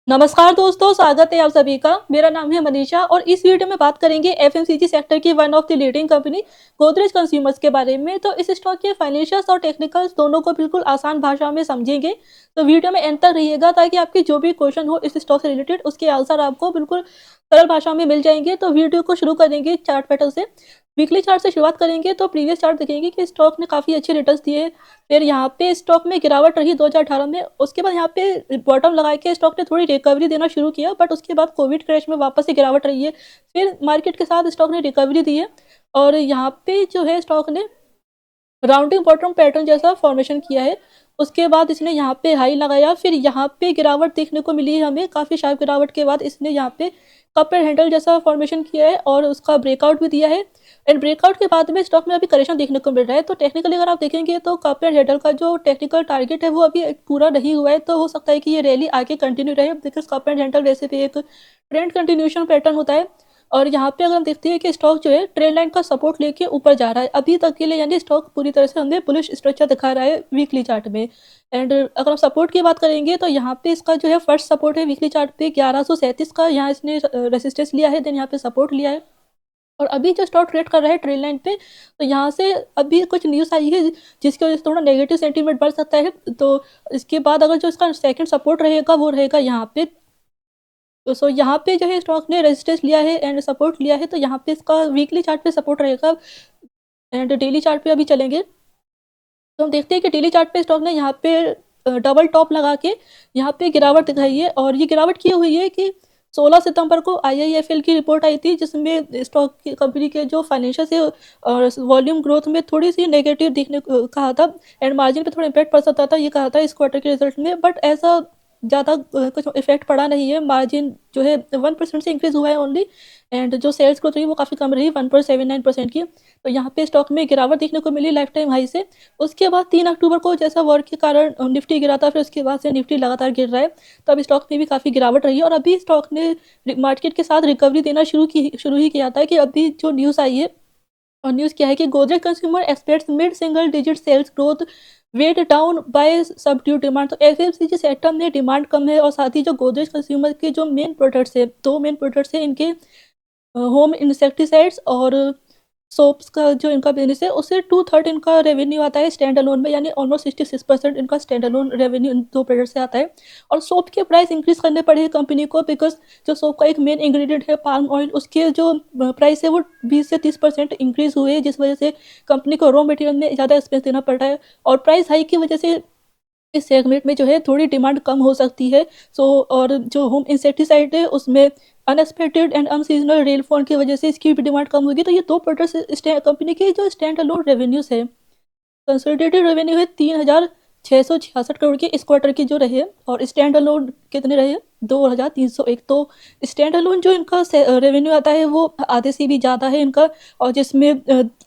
नमस्कार दोस्तों, स्वागत है आप सभी का। मेरा नाम है मनीषा और इस वीडियो में बात करेंगे एफएमसीजी सेक्टर की one of the leading company Godrej consumers के बारे में। तो इस स्टॉक के फाइनेंशियल्स और टेक्निकल्स दोनों को बिल्कुल आसान भाषा में समझेंगे। तो वीडियो में एंड तक रहिएगा ताकि आपके जो भी क्वेश्चन हो इस स्टॉक से रिलेटेड उसके आंसर आपको बिल्कुल सरल भाषा में मिल जाएंगे। तो वीडियो को शुरू करेंगे चार्ट पैटर्न से। वीकली चार्ट से शुरुआत करेंगे तो प्रीवियस चार्ट देखेंगे कि स्टॉक ने काफ़ी अच्छे रिटर्न्स दिए। फिर यहाँ पे स्टॉक में गिरावट रही 2018 में। उसके बाद यहाँ पे बॉटम लगा के स्टॉक ने थोड़ी रिकवरी देना शुरू किया, बट उसके बाद कोविड क्रैश में वापस से गिरावट रही है। फिर मार्केट के साथ स्टॉक ने रिकवरी दी है और यहाँ पे जो है स्टॉक ने राउंडिंग बॉटम पैटर्न जैसा फॉर्मेशन किया है। उसके बाद इसने यहाँ पे हाई लगाया, फिर यहाँ पे गिरावट देखने को मिली है हमें। काफ़ी शार्प गिरावट के बाद इसने यहाँ पे कप एंड हैंडल जैसा फॉर्मेशन किया है और उसका ब्रेकआउट भी दिया है। एंड ब्रेकआउट के बाद में स्टॉक में अभी करेक्शन देखने को मिल रहा है। तो टेक्निकली अगर आप देखेंगे तो कप एंड हैंडल का जो टेक्निकल टारगेट है वो अभी पूरा नहीं हुआ है। तो हो सकता है कि ये रैली आगे कंटिन्यू रहे, बिकॉज कप एंड हैंडल वैसे भी एक ट्रेंड कंटिन्यूशन पैटर्न होता है। और यहाँ पे अगर हम देखते हैं कि स्टॉक जो है ट्रेंड लाइन का सपोर्ट लेके ऊपर जा रहा है अभी तक के लिए, यानी स्टॉक पूरी तरह से हमें बुलिश स्ट्रक्चर दिखा रहा है वीकली चार्ट में। एंड अगर हम सपोर्ट की बात करेंगे तो यहाँ पे इसका जो है फर्स्ट सपोर्ट है वीकली चार्ट पे 1137 का। यहाँ इसने रेसिस्टेंस लिया है, देन यहाँ पे सपोर्ट लिया है और अभी जो स्टॉक ट्रेड कर रहा है ट्रेंड लाइन पे। तो यहाँ से अभी कुछ न्यूज़ आई है जिसकी वजह से थोड़ा नेगेटिव सेंटीमेंट बढ़ सकता है। तो इसके बाद अगर जो इसका सेकंड सपोर्ट रहेगा वो रहेगा यहाँ पे। तो सो यहाँ पे जो है स्टॉक ने रेजिस्टेंस लिया है एंड सपोर्ट लिया है। तो यहाँ पे इसका वीकली चार्ट पे सपोर्ट रहेगा एंड डेली चार्ट पे अभी चलेंगे। तो हम देखते हैं कि डेली चार्ट पे स्टॉक ने यहाँ पे डबल टॉप लगा के यहाँ पे गिरावट दिखाई है और ये गिरावट की हुई है कि 16 सितंबर को आईआईएफएल की रिपोर्ट आई थी जिसमें स्टॉक की कंपनी के जो फाइनेंशियल से और वॉल्यूम ग्रोथ में थोड़ी सी नेगेटिव देखने को कहा था एंड मार्जिन पे थोड़ा इम्पैक्ट पड़ सकता था, ये कहा था इस क्वार्टर के रिजल्ट में। बट ऐसा ज़्यादा कुछ इफेक्ट पड़ा नहीं है। मार्जिन जो है 1% से इंक्रीज हुआ है ओनली एंड जो सेल्स ग्रोथ रही वो काफ़ी कम रही 1.79% की। तो यहाँ पे स्टॉक में गिरावट देखने को मिली लाइफ टाइम हाई से। उसके बाद 3 अक्टूबर को जैसा वॉर के कारण निफ्टी गिरा था, फिर उसके बाद से निफ्टी लगातार गिर रहा है। तो अब स्टॉक में भी काफ़ी गिरावट रही है और अभी स्टॉक ने मार्केट के साथ रिकवरी देना शुरू ही किया था कि अभी जो न्यूज़ आई है और न्यूज़ क्या है कि Godrej consumer expects mid single digit sales growth weighed down by subdued demand. तो एफएमसीजी सेक्टर में डिमांड कम है और साथ ही जो गोदरेज कंज्यूमर के जो मेन प्रोडक्ट्स है, दो मेन प्रोडक्ट्स है इनके, होम इंसेक्टिसाइड्स और सोप्स का जो इनका बिजनेस है उससे 2/3 इनका रेवेन्यू आता है स्टैंड अलोन में, यानी ऑलमोस्ट 66% इनका स्टैंड अलोन रेवेन्यू इन दो प्रोडक्ट से आता है। और सोप के प्राइस इंक्रीज करने पड़े कंपनी को, बिकॉज जो सोप का एक मेन इंग्रेडिएंट है पाल्म ऑयल, उसके जो प्राइस है वो 20 से 30% इंक्रीज हुए हैं, जिस वजह से कंपनी को रॉ मटेरियल में ज़्यादा एक्सपेंस देना पड़ रहा है। और प्राइस हाइक की वजह से इस सेगमेंट में जो है थोड़ी डिमांड कम हो सकती है। सो और जो होम इंसेक्टिसाइड है उसमें अनएक्सपेक्टेड एंड अनसीजनल रेनफॉल की वजह से इसकी भी डिमांड कम होगी। तो ये दो प्रोडक्ट्स कंपनी के जो स्टैंड अलोन रेवेन्यूज है, कंसोलिडेटेड रेवेन्यू है 3,666 करोड़ के इस क्वार्टर की जो रहे, और स्टैंड अलोन कितने रहे 2,301। तो स्टैंड अलोन जो इनका रेवेन्यू आता है वो आधे से भी ज़्यादा है इनका, और जिसमें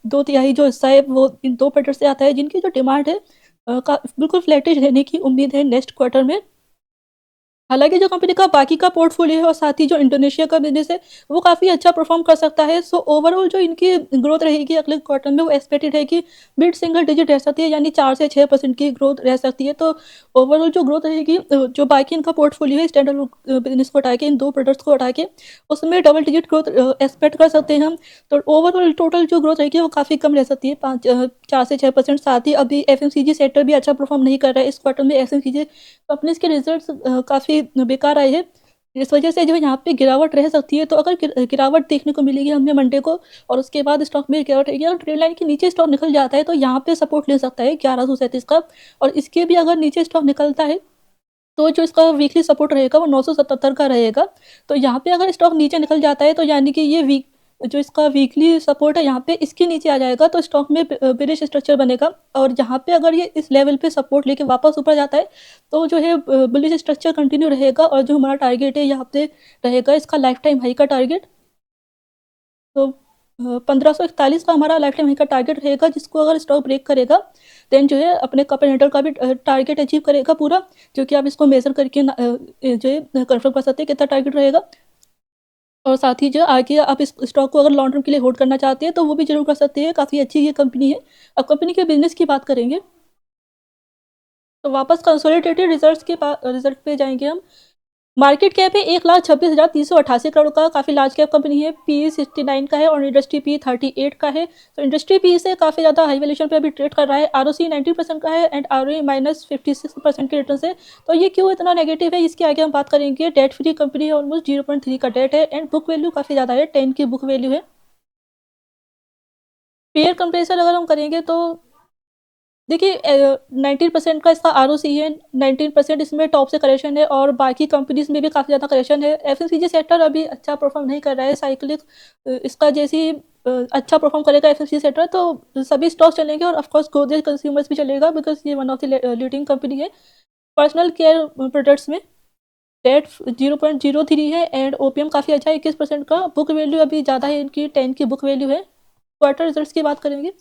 2/3 जो हिस्सा है वो इन दो प्रोडक्ट से आता है जिनकी जो डिमांड है बिल्कुल फ्लैटिश रहने की उम्मीद है नेक्स्ट क्वार्टर में। हालांकि जो कंपनी का बाकी का पोर्टफोलियो है और साथ ही जो इंडोनेशिया का बिजनेस है वो काफ़ी अच्छा परफॉर्म कर सकता है। सो ओवरऑल जो इनकी ग्रोथ रहेगी अगले क्वार्टर में वो एक्सपेक्टेड है कि मिड सिंगल डिजिट रह सकती है, यानी 4 से 6% की ग्रोथ रह सकती है। तो ओवरऑल जो ग्रोथ रहेगी जो बाकी इनका पोर्टफोलियो है स्टैंड अलोन बिजनेस को हटा के, इन दो प्रोडक्ट्स को हटा के, उसमें डबल डिजिट ग्रोथ एक्सपेक्ट कर सकते हैं हम। तो ओवरऑल टोटल जो ग्रोथ रहेगी वो काफ़ी कम रह सकती है, 4 से 6%। साथ ही अभी एफएमसीजी सेक्टर भी अच्छा परफॉर्म नहीं कर रहा है इस क्वार्टर में। एफएमसीजी कंपनीज के रिजल्ट्स काफ़ी बेकार आए हैं, इस वजह से जो है यहाँ पे गिरावट रह सकती है। तो अगर गिरावट देखने को मिलेगी हमें मंडे को और उसके बाद स्टॉक में गिरावट रहेगी, अगर ट्रेड लाइन के नीचे स्टॉक निकल जाता है तो यहाँ पे सपोर्ट ले सकता है 1137 का, और इसके भी अगर नीचे स्टॉक निकलता है तो जो इसका वीकली सपोर्ट रहेगा वो 977 का रहेगा। तो यहाँ पे अगर स्टॉक नीचे निकल जाता है तो यानी कि ये वीक जो इसका वीकली सपोर्ट है यहाँ पे इसके नीचे आ जाएगा, तो स्टॉक में बेरिश स्ट्रक्चर बनेगा। और यहाँ पे अगर ये इस लेवल पे सपोर्ट लेके वापस ऊपर जाता है तो जो है बुलिश स्ट्रक्चर कंटिन्यू रहेगा और जो हमारा टारगेट है यहाँ पे रहेगा इसका लाइफ टाइम हाई का टारगेट। तो 1541 का हमारा लाइफ टाइम हाई का टारगेट रहेगा, जिसको अगर स्टॉक ब्रेक करेगा देन जो है अपने कप एंड हैंडल का भी टारगेट अचीव करेगा पूरा, जो कि आप इसको मेजर करके जो है कंफर्म कर सकते हैं कितना टारगेट रहेगा। और साथ ही जो आगे आप इस स्टॉक को अगर लॉन्ग टर्म के लिए होल्ड करना चाहते हैं तो वो भी जरूर कर सकते हैं, काफ़ी अच्छी ये कंपनी है। अब कंपनी के बिजनेस की बात करेंगे तो वापस कंसोलिडेटेड रिजल्ट पे जाएंगे हम। मार्केट कैप है 1,26,388 करोड़ का, काफ़ी लार्ज कैप कंपनी है। पी 69 का है और इंडस्ट्री पी 38 का है। तो इंडस्ट्री पी से काफ़ी ज़्यादा हाई वैल्यूएशन पे अभी ट्रेड कर रहा है। आरओसी 90% का है एंड आरओई -56% के रिटर्न से। तो ये क्यों इतना नेगेटिव है, इसके आगे हम बात करेंगे। डेट फ्री कंपनी है, ऑलमोस्ट 0.3 का डेट है एंड बुक वैल्यू काफ़ी ज़्यादा है, 10 की बुक वैल्यू है। पेयर कंपेरिजन अगर हम करेंगे तो देखिए 19% का इसका आरओसी है, 19% इसमें टॉप से करेक्शन है और बाकी कंपनीज में भी काफ़ी ज़्यादा करेक्शन है। एफएमसीजी सेक्टर अभी अच्छा परफॉर्म नहीं कर रहा है, साइक्लिक इसका जैसे ही अच्छा परफॉर्म करेगा एफएमसीजी सेक्टर तो सभी स्टॉक्स चलेंगे और ऑफकोर्स गोदरेज कंज्यूमर्स भी चलेगा बिकॉज ये one of the leading company है। पर्सनल केयर प्रोडक्ट्स में डेट 0.03 है एंड ओपीएम काफ़ी अच्छा है 21% का। बुक वैल्यू अभी ज़्यादा है इनकी, 10 की बुक वैल्यू है। क्वार्टर रिजल्ट्स की बात करेंगे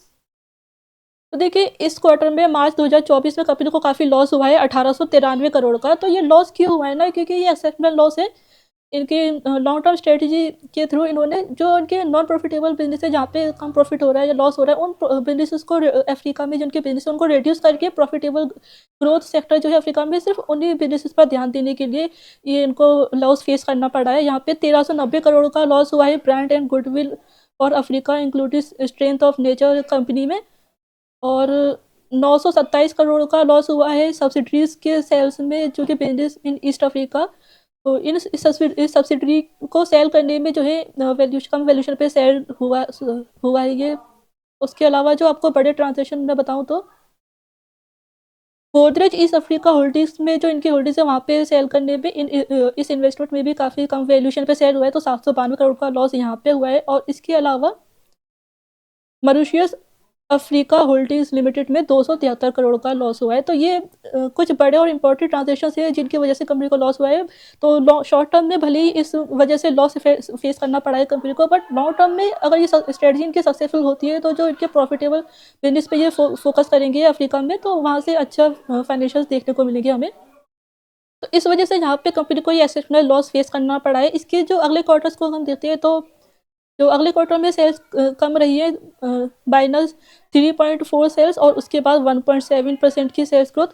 तो देखिए इस क्वार्टर में मार्च 2024 में कंपनी को काफ़ी लॉस हुआ है 1893 करोड़ का। तो ये लॉस क्यों हुआ है ना, क्योंकि ये एक्सेप्शनल लॉस है। इनके लॉन्ग टर्म स्ट्रेटजी के थ्रू इन्होंने जो उनके नॉन प्रॉफिटेबल बिजनेस है जहाँ पे कम प्रॉफिट हो रहा है या लॉस हो रहा है उन बिजनेसेस को अफ्रीका में जिनके बिजनेस है उनको रिड्यूस करके प्रॉफिटेबल ग्रोथ सेक्टर जो है अफ्रीका में सिर्फ उन्हीं बिजनेसेस पर ध्यान देने के लिए ये इनको लॉस फेस करना पड़ा है। यहाँ पे 1390 करोड़ का लॉस हुआ है ब्रांड एंड गुडविल और Africa including strength of nature company में। और 927 करोड़ का लॉस हुआ है सब्सिडरीज के सेल्स में जो कि बिजनेस इन ईस्ट अफ्रीका। तो इस सब्सिडरी को सेल करने में जो है वैल्यूशन कम वैल्यूशन पे सेल हुआ है ये। उसके अलावा जो आपको बड़े ट्रांजेक्शन में बताऊं तो गोदरेज ईस्ट अफ्रीका होल्डिंग्स में जो इनकी होल्डिंग्स है वहाँ पे सेल करने में इस इन्वेस्टमेंट में भी काफ़ी कम वैल्यूशन पे सेल हुआ है। तो 792 करोड़ का लॉस यहाँ पे हुआ है। और इसके अलावा मॉरिशस अफ्रीका होल्डिंग्स लिमिटेड में 273 करोड़ का लॉस हुआ है। तो ये कुछ बड़े और इंपॉर्टेंट ट्रांजेक्शन है जिनकी वजह से कंपनी को लॉस हुआ है। तो शॉर्ट टर्म में भले ही इस वजह से लॉस फेस करना पड़ा है कंपनी को, बट लॉन्ग टर्म में अगर ये स्ट्रेटजी इनकी सक्सेसफुल होती है तो जो इनके प्रॉफिटेबल बिजनेस पे ये फोकस करेंगे अफ्रीका में तो वहाँ से अच्छा फाइनेंशियल देखने को मिलेंगे हमें। तो इस वजह से यहाँ पे कंपनी को ये एक्सेप्शनल लॉस फेस करना पड़ा है। इसके जो अगले क्वार्टर्स को हम देखते हैं तो जो अगले क्वार्टर में सेल्स कम रही है -3.4 सेल्स और उसके बाद 1.7% की सेल्स ग्रोथ।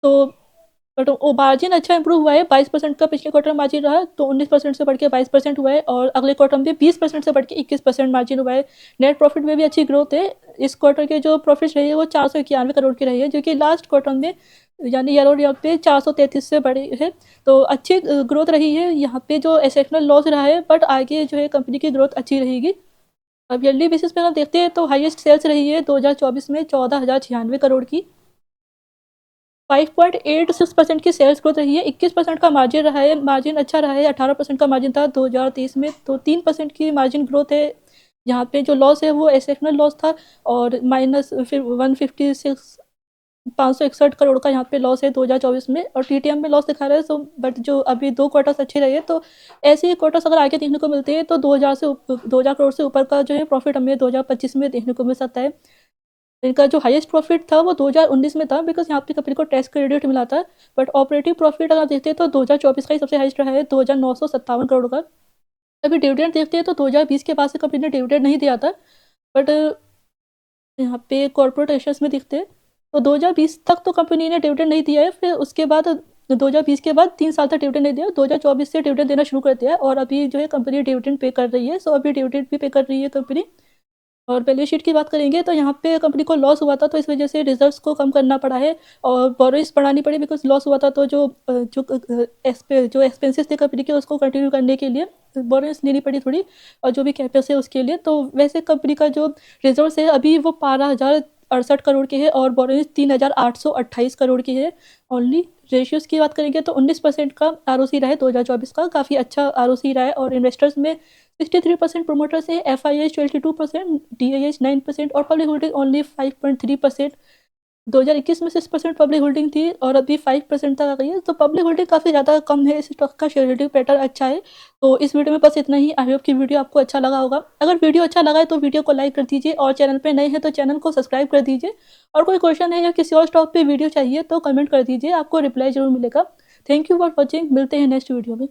तो बट वो मार्जिन अच्छा इंप्रूव हुआ है, 22% का पिछले क्वार्टर मार्जिन रहा तो 19% से बढ़ के 22% हुआ है और अगले क्वार्टर में 20% से बढ़ के 21% मार्जिन हुआ है। नेट प्रॉफिट में भी अच्छी ग्रोथ है। इस क्वार्टर के जो प्रॉफिट रही है वो 491 करोड़ की रही है जो कि लास्ट क्वार्टर में यानी ईयर और ईयर पे 433 से बढ़ी है। तो अच्छी ग्रोथ रही है। यहाँ पे जो एक्सेप्शनल लॉस रहा है बट आगे जो है कंपनी की ग्रोथ अच्छी रहेगी। अब ईयरली बेसिस पे हम देखते हैं तो हाईएस्ट सेल्स रही है 2024 में 14,096 करोड़ की, 5.86% की सेल्स ग्रोथ रही है, 21% का मार्जिन रहा है। मार्जिन अच्छा रहा है, 18% का मार्जिन था 2023 में। तो 3% की मार्जिन ग्रोथ है। यहाँ पे जो लॉस है वो एक्सेप्शनल लॉस था और माइनस फिर 561 करोड़ का यहाँ पे लॉस है 2024 में और टीटीएम में लॉस दिखा रहा है। सो बट जो अभी 2 क्वार्टर्स अच्छे रहे तो ऐसे ही क्वार्टर्स अगर आगे देखने को मिलते हैं तो 2000 करोड़ से ऊपर का जो है प्रॉफिट हमें 2025 में देखने को मिल सकता है। इनका जो हाईएस्ट प्रॉफिट था वो 2019 में था बिकॉज यहाँ पे कंपनी को टैक्स क्रेडिट मिला था। बट ऑपरेटिव प्रॉफिट अगर देखते हैं तो 2024 का ही सबसे हाईएस्ट रहा है 2,957 करोड़ का। अभी डिविडेंड देखते हैं तो 2020 के बाद से कंपनी ने डिविडेंड नहीं दिया था। बट यहाँ पे कॉर्पोरेट एशर्स में दिखते हैं तो 2020 तक तो कंपनी ने डिविडेंड नहीं दिया है। फिर उसके बाद 2020 के बाद 3 साल तक डिविडेंड नहीं दिया, 2024 से डिविडेंड देना शुरू कर दिया और अभी जो है कंपनी डिविडेंड पे कर रही है। सो अभी डिविडेंड भी पे कर रही है कंपनी। और बैलेंस शीट की बात करेंगे तो यहाँ पे कंपनी को लॉस हुआ था तो इस वजह से रिजर्व्स को कम करना पड़ा है और बोरोइंग्स बढ़ानी पड़ी बिकॉज लॉस हुआ था। तो जो एक्सपेंसेस थे कंपनी के उसको कंटिन्यू करने के लिए बोरोइंग्स लेनी पड़ी थोड़ी और जो भी कैपेक्स है उसके लिए। तो वैसे कंपनी का जो रिजर्व्स है अभी वो 12,068 करोड़ के है और बोरोइंग्स 3,828 करोड़ की है ओनली। रेशियोज़ की बात करेंगे तो 19% का आरओसी रहा है 2024 का, काफ़ी अच्छा आरओसी रहा है। और इन्वेस्टर्स में 63% प्रोमोटर्स है, एफआईएच 22%, डीआईएच 9% और पब्लिक होल्डिंग ओनली 5.3%। 2021 में 6% पब्लिक होल्डिंग थी और अभी 5% तक आ गई है। तो पब्लिक होल्डिंग काफ़ी ज़्यादा कम है, इस स्टॉक का शेयर होल्डिंग पैटर्न अच्छा है। तो इस वीडियो में बस इतना ही। आई होप कि वीडियो आपको अच्छा लगा होगा। अगर वीडियो अच्छा लगा है तो वीडियो को लाइक कर दीजिए और चैनल पे नए हैं तो चैनल को सब्सक्राइब कर दीजिए। और कोई क्वेश्चन है या किसी और स्टॉक पे वीडियो चाहिए तो कमेंट कर दीजिए, आपको रिप्लाई जरूर मिलेगा। Thank you for watching. मिलते हैं नेक्स्ट वीडियो में।